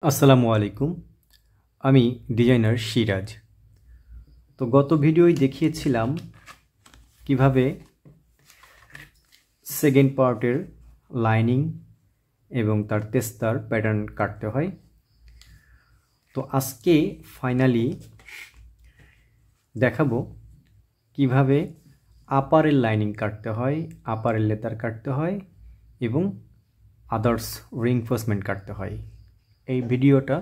আসসালামু আলাইকুম। আমি ডিজাইনার সিরাজ। তো গত ভিডিওয় দেখিয়েছিলাম কিভাবে সেকেন্ড পার্টের লাইনিং এবং তার তেস্তার প্যাটার্ন কাটতে হয়। তো আজকে ফাইনালি দেখাবো কিভাবে আপারের লাইনিং কাটতে হয়, আপারের লেতার কাটতে হয় এবং আদার্স রিইনফোর্সমেন্ট কাটতে হয়। এই ভিডিওটা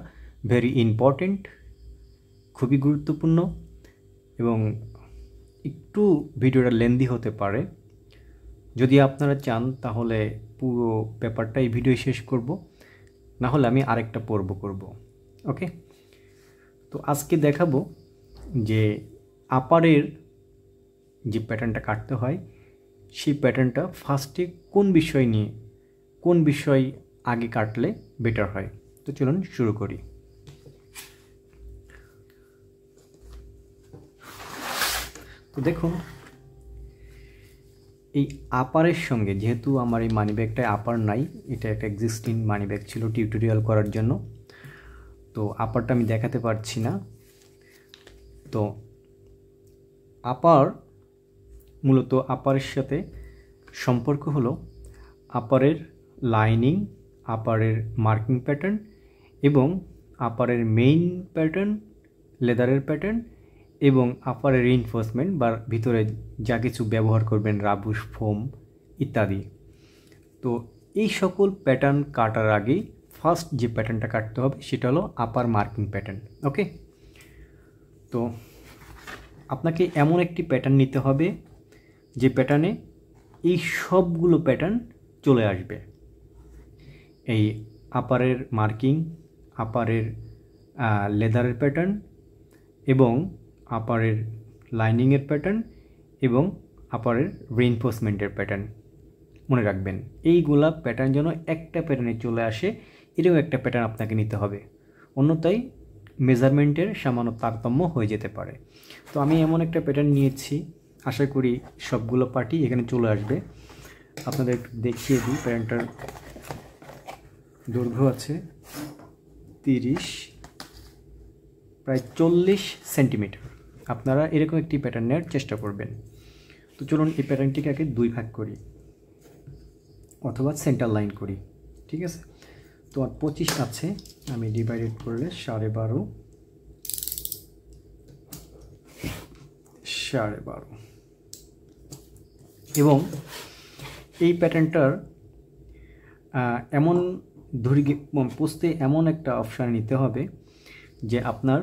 ভেরি ইম্পর্টেন্ট, খুবই গুরুত্বপূর্ণ এবং একটু ভিডিওটা লেন্দি হতে পারে। যদি আপনারা চান তাহলে পুরো পেপারটা এই ভিডিও শেষ করব, না হলে আমি আরেকটা পর্ব করব। ওকে, তো আজকে দেখাবো যে আপারের যে প্যাটার্নটা কাটতে হয় সেই প্যাটার্নটা ফার্স্টে কোন বিষয় আগে কাটলে বেটার হয়। তো চলুন শুরু করি। তো দেখুন, এই আপারের সঙ্গে, যেহেতু আমার এই মানিব্যাগটায় আপার নাই, এটা একটা এক্সিস্টিং মানিব্যাগ ছিল টিউটোরিয়াল করার জন্য, তো আপারটা আমি দেখাতে পারছি না। তো আপার মূলত আপারের সাথে সম্পর্ক হলো আপারের লাইনিং, আপারের মার্কিং প্যাটার্ন এবং আপারের মেইন প্যাটার্ন, লেদারের প্যাটার্ন এবং আপারের রিইনফোর্সমেন্ট বা ভিতরে যা কিছু ব্যবহার করবেন, রাবুস, ফোম ইত্যাদি। তো এই সকল প্যাটার্ন কাটার আগেই ফার্স্ট যে প্যাটার্নটা কাটতে হবে সেটা হলো আপার মার্কিং প্যাটার্ন। ওকে, তো আপনাকে এমন একটি প্যাটার্ন নিতে হবে যে প্যাটার্নে এই সবগুলো প্যাটার্ন চলে আসবে। এই আপারের মার্কিং, আপারের লেদারের প্যাটার্ন এবং আপারের লাইনিংয়ের প্যাটার্ন এবং আপারের রিইনফোর্সমেন্টের প্যাটার্ন মনে রাখবেন। এইগুলা প্যাটার্ন যেন একটা প্যাটার্নে চলে আসে, এরকম একটা প্যাটার্ন আপনাকে নিতে হবে, অন্যথায় মেজারমেন্টের সামান্য তারতম্য হয়ে যেতে পারে। তো আমি এমন একটা প্যাটার্ন নিয়েছি, আশা করি সবগুলো পার্টি এখানে চলে আসবে। আপনাদের একটু দেখিয়ে দিই। প্যাটার্নটার দৈর্ঘ্য আছে 30, প্রায় 40 সেন্টিমিটার। আপনারা এরকম একটি প্যাটার্ন নেওয়ার চেষ্টা করবেন। তো চলুন এই প্যাটার্নটিকে আগে দুই ভাগ করি অথবা সেন্টার লাইন করি। ঠিক আছে, তো আর 25 আছে, আমি ডিভাইডেড করলে 12.5 এবং এই প্যাটার্নটার এমন পোস্টে এমন একটা অপশান নিতে হবে যে আপনার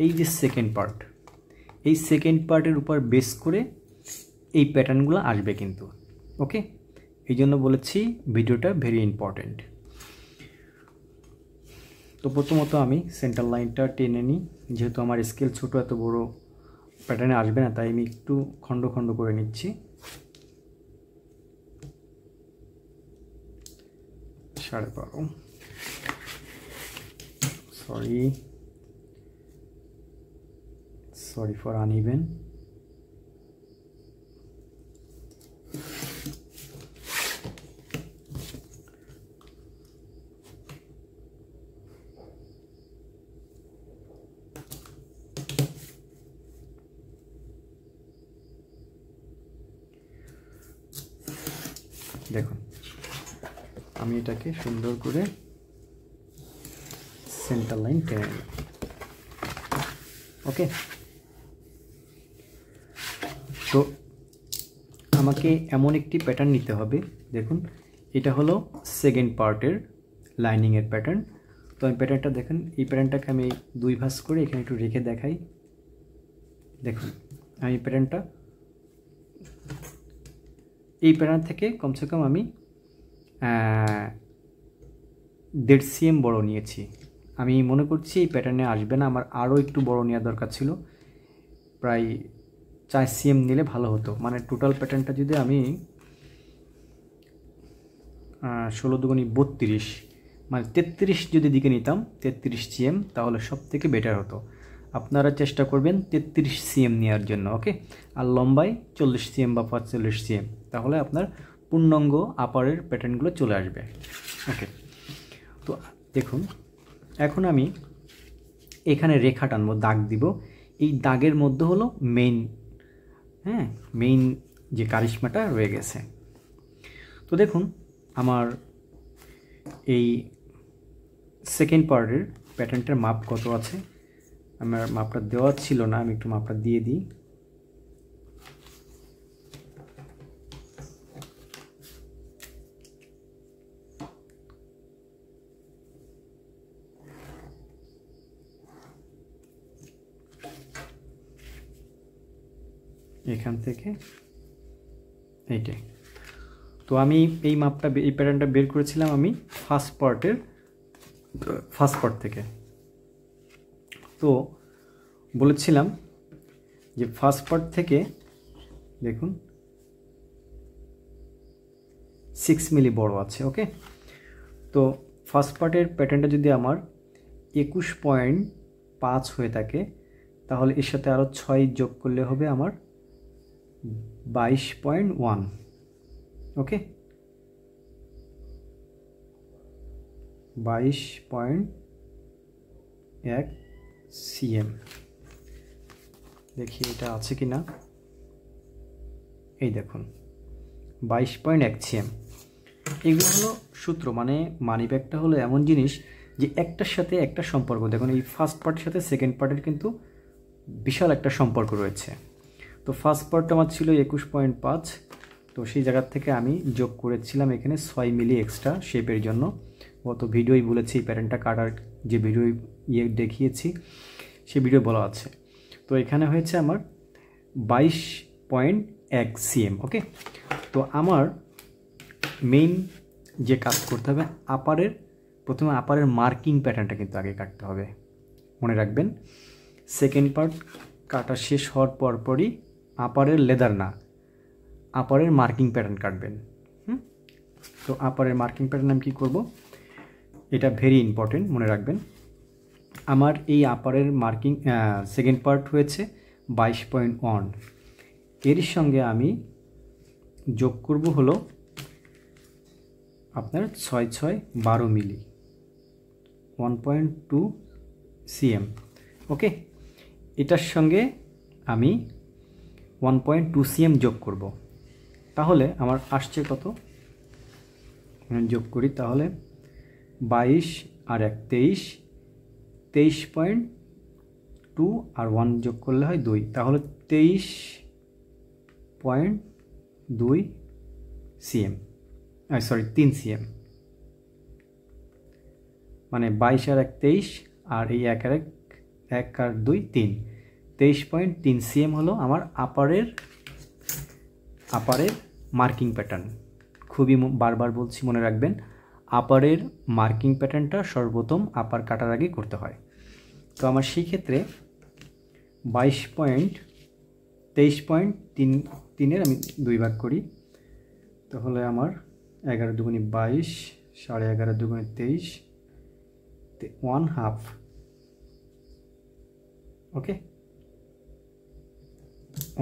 এই যে সেকেন্ড পার্ট, এই সেকেন্ড পার্টের উপর বেস করে এই প্যাটার্নগুলো আসবে কিন্তু। ওকে, এই জন্য বলেছি ভিডিওটা ভেরি ইম্পর্টেন্ট। তো প্রথমত আমি সেন্টার লাইনটা টেনে নিই, যেহেতু আমার স্কেল ছোটো, এত বড় প্যাটার্নে আসবে না, তাই আমি একটু খণ্ড খণ্ড করে নিচ্ছি। সাড়ে বারো, সরি ফর আনইভেন। দেখুন, আমি এটাকে সুন্দর করে সেন্টার লাইন টেনে নিই। ওকে, তো আমাকে এমন একটি প্যাটার্ন নিতে হবে। দেখুন, এটা হলো সেকেন্ড পার্টের লাইনিংয়ের প্যাটার্ন। তো আমি প্যাটার্নটা দেখেন, এই প্যাটার্নটাকে আমি দুই ভাঁজ করে এখানে একটু রেখে দেখাই। দেখুন, আমি প্যাটার্নটা এই প্যাটার্ন থেকে কমসে কম আমি 1.5 cm বড় নিয়েছি। আমি মনে করছি এই প্যাটার্নে আসবে না, আমার আরও একটু বড় নেওয়া দরকার ছিল, প্রায় 4 cm নিলে ভালো হতো। মানে টোটাল প্যাটার্নটা যদি আমি 16 দুগুণী 32, মানে 33 যদি দিকে নিতাম, 33 cm, তাহলে সব থেকে বেটার হতো। আপনারা চেষ্টা করবেন 33 cm নেওয়ার জন্য। ওকে, আর লম্বায় 40 cm বা 45 cm, তাহলে আপনার পূর্ণাঙ্গ আপারের প্যাটার্নগুলো চলে আসবে। ওকে, তো দেখুন এখন আমি এখানে রেখা টানবো, দাগ দিব। এই দাগের মধ্যে হলো মেইন যে কারিশমাটা রয়ে গেছে। তো দেখুন আমার এই সেকেন্ড পার্টের প্যাটার্নটার মাপ কত আছে। আমার মাপটা দেওয়া ছিল না, আমি একটু মাপটা দিয়ে দিই। এখান থেকে এইটাই। তো আমি এই মাপটা, এই প্যাটার্নটা বের করেছিলাম আমি ফার্স্ট পার্ট থেকে। তো বলেছিলাম যে ফার্স্ট পার্ট থেকে দেখুন 6 মিলি বড় আছে। ওকে, তো ফার্স্ট পার্টের প্যাটার্নটা যদি আমার 21.5 হয়ে থাকে, তাহলে এর সাথে আরও 6 যোগ করলে হবে আমার 22.1। ওকে, 22.1 cm। দেখি এটা আছে কি না। এই দেখুন 22.1 cm। এগুলো হলো সূত্র, মানে মানি ব্যাগটা হলো এমন জিনিস যে একটার সাথে একটা সম্পর্ক। দেখুন এই ফার্স্ট পার্টের সাথে সেকেন্ড পার্টের কিন্তু বিশাল একটা সম্পর্ক রয়েছে। তো ফার্স্ট পার্টটা আমার ছিল 21.5, তো সেই জায়গার থেকে আমি যোগ করেছিলাম এখানে 6 মিলি এক্সট্রা শেপের জন্য। গত ভিডিওই বলেছি, প্যাটার্নটা কাটার যে ভিডিও দেখিয়েছি সেই ভিডিও বলা আছে। তো এখানে হয়েছে আমার 22.1 cm। ওকে, তো আমার মেইন যে কাজ করতে হবে, প্রথমে আপারের মার্কিং প্যাটার্নটা কিন্তু আগে কাটতে হবে, মনে রাখবেন। সেকেন্ড পার্ট কাটা শেষ হওয়ার পরপরই আপারের লেদার না, আপারের মার্কিং প্যাটার্ন কাটবেন। তো আপারের মার্কিং প্যাটার্ন আমি কী করবো, এটা ভেরি ইম্পর্টেন্ট, মনে রাখবেন। আমার এই আপারের মার্কিং সেকেন্ড পার্ট হয়েছে 22.1। এর সঙ্গে আমি যোগ করব হলো আপনার 6-6-12 মিলি, 1.2 cm। ওকে, এটার সঙ্গে আমি 1.2 cm যোগ করব, তাহলে আমার আসছে কত, যোগ করি তাহলে 22 আর 1 23, 23.2 আর 1 যোগ করলে হয় 2, তাহলে 23.2 cm, সরি 3 cm। মানে 22 আর 1 23 আর এই 1 আর 2 3, 23.3 cm হলো আমার আপারের মার্কিং প্যাটার্ন। খুবই বারবার বলছি, মনে রাখবেন, আপারের মার্কিং প্যাটার্নটা সর্বপ্রথম আপার কাটার আগে করতে হয়। তো আমার সেই ক্ষেত্রে 23.3 আমি 2 ভাগ করি, তাহলে আমার 11 দুগুণে 22, 11.5 দুগুণে 23, 1/2। ওকে,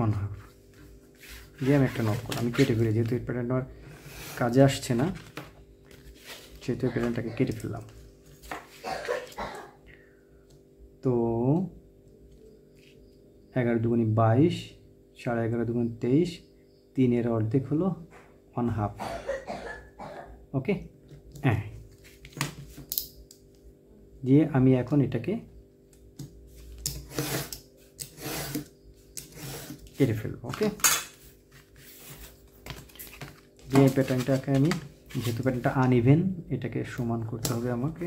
1/2 দিয়ে আমি একটা নোট করলাম, আমি কেটে ফেলি, যেহেতু এই প্যাটার্ন আমার কাজে আসছে না সেহেতু এই প্যাটার্নটাকে কেটে ফেললাম। তো 11 দুগুণে 22, 11.5 দুগুণে 23, 3 অর্ধেক হলো 1/2। ওকে, হ্যাঁ, দিয়ে আমি এখন এটাকে কেটে ফেলবো। ওকে, দিয়ে এই প্যাটার্নটাকে আমি, যেহেতু প্যাটার্নটা আনইভেন, এটাকে সমান করতে হবে আমাকে।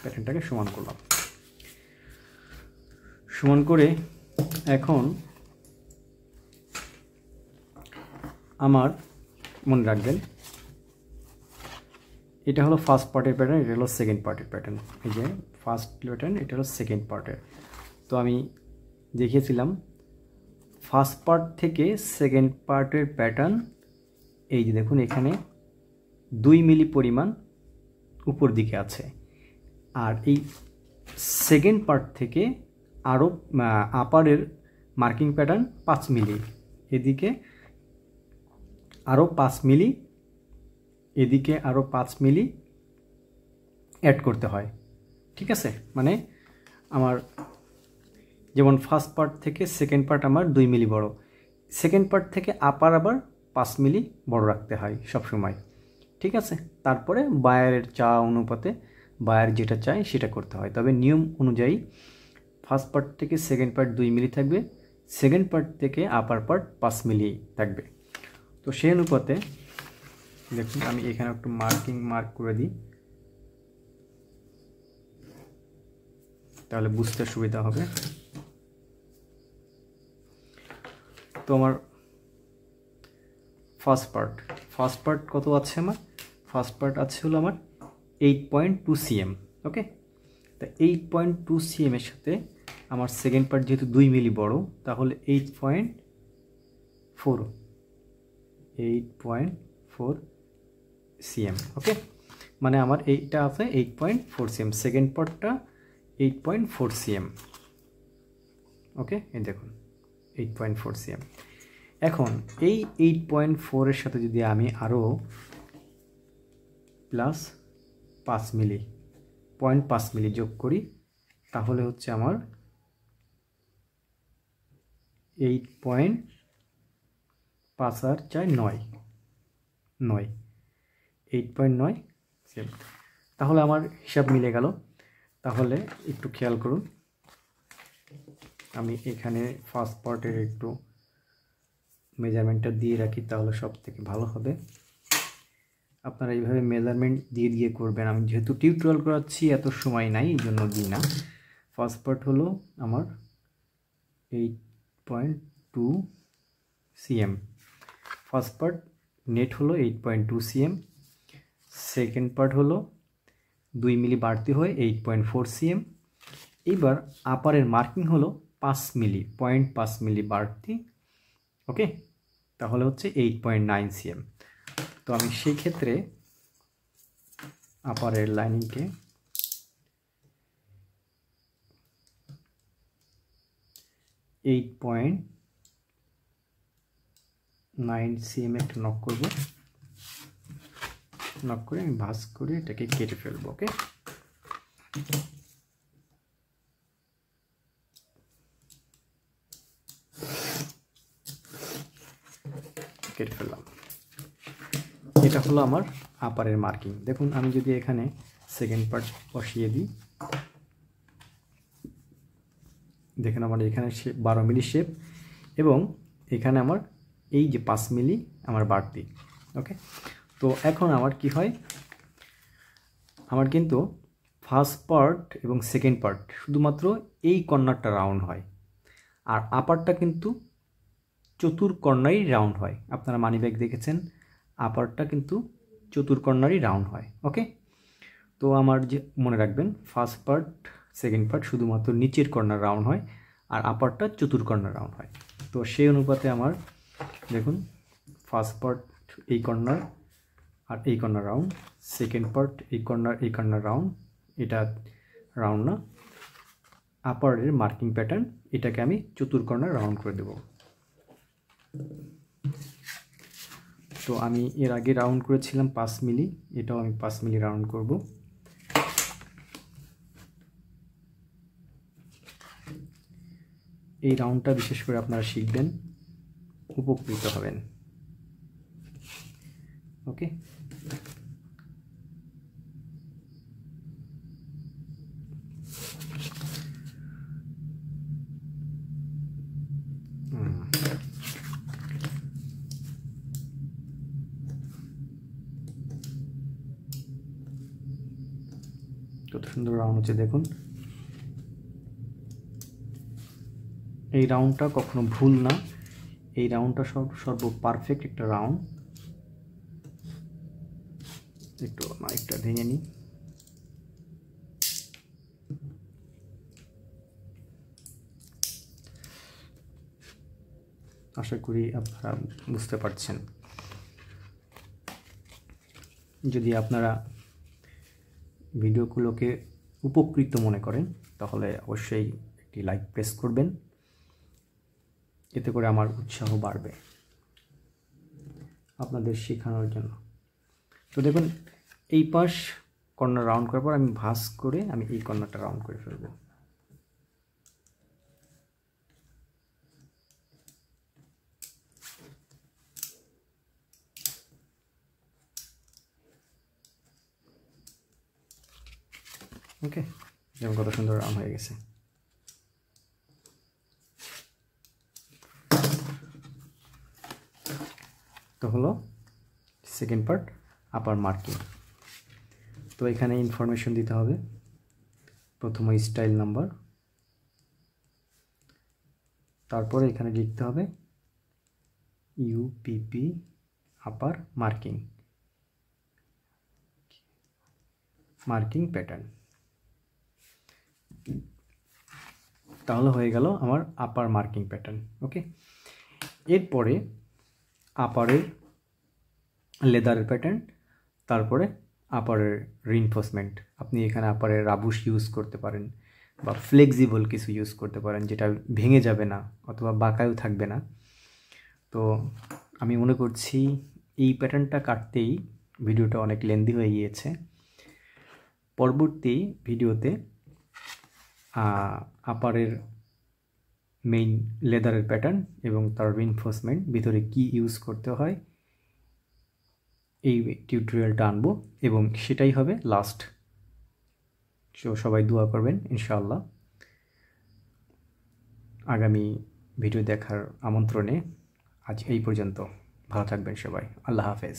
প্যাটার্নটাকে সমান করলাম, সমান করে এখন আমার মনে রাখবেন, এটা হলো ফার্স্ট পার্টের প্যাটার্ন, এটা হলো সেকেন্ড পার্টের প্যাটার্ন। এই যে ফার্স্ট প্যাটার্ন, এটা হলো সেকেন্ড পার্টের। তো আমি দেখিয়েছিলাম ফার্স্ট পার্ট থেকে সেকেন্ড পার্টের প্যাটার্ন। এই যে দেখুন এখানে 2 মিলি পরিমাণ উপর দিকে আছে, আর এই সেকেন্ড পার্ট থেকে আরও আপারের মার্কিং প্যাটার্ন 5 মিলি এদিকে আরও 5 মিলি, এদিকে আরও 5 মিলি অ্যাড করতে হয়। ঠিক আছে, মানে আমার যেমন ফার্স্ট পার্ট থেকে সেকেন্ড পার্ট আমার 2 মিলি বড়, সেকেন্ড পার্ট থেকে আপার আবার 5 মিলি বড় রাখতে হয় সবসময়। ঠিক আছে, তারপরে বায়ারের চা অনুপাতে বায়ার যেটা চায় সেটা করতে হয়। তবে নিয়ম অনুযায়ী ফার্স্ট পার্ট থেকে সেকেন্ড পার্ট 2 মিলি থাকবে, সেকেন্ড পার্ট থেকে আপার পার্ট 5 মিলি থাকবে। তো সেই অনুপাতে দেখুন আমি এখানে একটু মার্ক করে দিই, তাহলে বুঝতে সুবিধা হবে। তো আমার ফার্স্ট পার্ট কত আছে? আমার ফার্স্ট পার্ট আছে হলো আমার 8.2 cm। ওকে, তা 8.2 cm এর সাথে আমার সেকেন্ড পার্ট যেহেতু 2 মিলি বড়, তাহলে 8.4 cm। ওকে, মানে আমার এইটা আছে 8.4 cm, সেকেন্ড পার্টটা 8.4 cm। ওকে, এই দেখুন 8.4 cm। এখন এই 8.4 এর সাথে যদি আমি আরও প্লাস 5 মিলি 0.5 মিলি যোগ করি, তাহলে হচ্ছে আমার 8.5 আর 4 9, 8.9 cm। তাহলে আমার হিসাব মিলে গেল। তাহলে একটু খেয়াল করুন, আমি এখানে ফার্স্ট পার্টের একটু মেজারমেন্টটা দিয়ে রাখি, তাহলে সব থেকে ভালো হবে। আপনারা এইভাবে মেজারমেন্ট দিয়ে করবেন। আমি যেহেতু টিউটোরিয়াল করাচ্ছি, এত সময় নাই, এই জন্য দিই না। ফার্স্ট পার্ট হলো আমার 8.2 cm, ফার্স্ট পার্ট নেট হলো 8.2 cm, সেকেন্ড পার্ট হলো 2 মিলি বাড়তি হয়ে 8.4 cm। এবার আপারের মার্কিং হলো 5 মিলি, 0.5 মিলি বাড়তি। ওকে, তাহলে হচ্ছে 8.9 cm। তো আমি সেই ক্ষেত্রে আপারের লাইনিংকে 8.9 cm একটা নক করব, নক করে আমি ভাঁজ করে এটাকে কেটে ফেলবো। ওকে, কেটে ফেললাম। এটা হলো আমার আপারের মার্কিং। দেখুন আমি যদি এখানে সেকেন্ড পার্ট বসিয়ে দিই, দেখেন আমার এখানে 12 মিলি শেপ, এবং এখানে আমার এই যে 5 মিলি আমার বাড়তি। ওকে, তো এখন আমার কি হয়, আমার কিন্তু ফার্স্ট পার্ট এবং সেকেন্ড পার্ট শুধুমাত্র এই কর্নারটা রাউন্ড হয়, আর আপারটা কিন্তু চতুর্কর্ণারই রাউন্ড হয়। আপনারা মানি ব্যাগ দেখেছেন, আপারটা কিন্তু চতুর্কর্ণারই রাউন্ড হয়। ওকে, তো আমার যে মনে রাখবেন ফার্স্ট পার্ট সেকেন্ড পার্ট শুধুমাত্র নিচের কর্নার রাউন্ড হয়, আর আপারটা চতুর্কর্ণার রাউন্ড হয়। তো সেই অনুপাতে আমার দেখুন ফার্স্ট পার্ট এই কর্নার আর এই কর্নার রাউন্ড, সেকেন্ড পার্ট এই কর্নার রাউন্ড, এটা রাউন্ড না, আপারের মার্কিং প্যাটার্ন এটাকে আমি চতুর্কর্ণার রাউন্ড করে দেব। তো আমি এর আগে রাউন্ড করেছিলাম 5 মিলি, এটাও আমি 5 মিলি রাউন্ড করব। এই রাউন্ডটা বিশেষ করে আপনারা শিখবেন, উপকৃত হবেন। ওকে, কত সুন্দর রাউন্ড হচ্ছে দেখুন। এই রাউন্ডটা কখনো ভুল না, এই রাউন্ডটা সর্ব পারফেক্ট একটা রাউন্ড। একটু মাইকটা ভেঙে নিই। আশা করি আপনারা বুঝতে পারছেন। যদি আপনারা ভিডিওগুলোকে উপকৃত মনে করেন, তাহলে অবশ্যই একটি লাইক প্রেস করবেন, এতে করে আমার উৎসাহ বাড়বে। আপনাদের শেখানোর জন্য। তো দেখুন এই পাশ কর্নার রাউন্ড করার পর আমি ভাঁজ করে আমি এই কর্নারটা রাউন্ড করে ফেলবো। ওকে, যেমন কত সুন্দর রাউন্ড হয়ে গেছে। তো হলো সেকেন্ড পার্ট আপার মার্কিং। তো এখানে ইনফরমেশন দিতে হবে, প্রথমে স্টাইল নাম্বার, তারপরে এখানে লিখতে হবে ইউপিপি আপার মার্কিং প্যাটার্ন। তাহলে হয়ে গেল আমার আপার মার্কিং প্যাটার্ন। ওকে, এরপরে আপারের লেদারের প্যাটার্ন, তারপরে আপারের রিইনফোর্সমেন্ট। আপনি এখানে আপারের রাবুশ ইউজ করতে পারেন বা ফ্লেক্সিবল কিছু ইউজ করতে পারেন যেটা ভেঙে যাবে না অথবা বাঁকায়ও থাকবে না। তো আমি মনে করছি এই প্যাটার্নটা কাটতেই ভিডিওটা অনেক লেন্দি হয়ে গিয়েছে। পরবর্তী ভিডিওতে আপারের মেইন লেদারের প্যাটার্ন এবং তার রিইনফোর্সমেন্ট ভিতরে কি ইউজ করতে হয় এই টিউটোরিয়ালটা আনবো এবং সেটাই হবে লাস্ট। সো সবাই দোয়া করবেন ইনশাআল্লাহ। আগামী ভিডিও দেখার আমন্ত্রণে আজ এই পর্যন্ত। ভালো থাকবেন সবাই, আল্লাহ হাফেজ।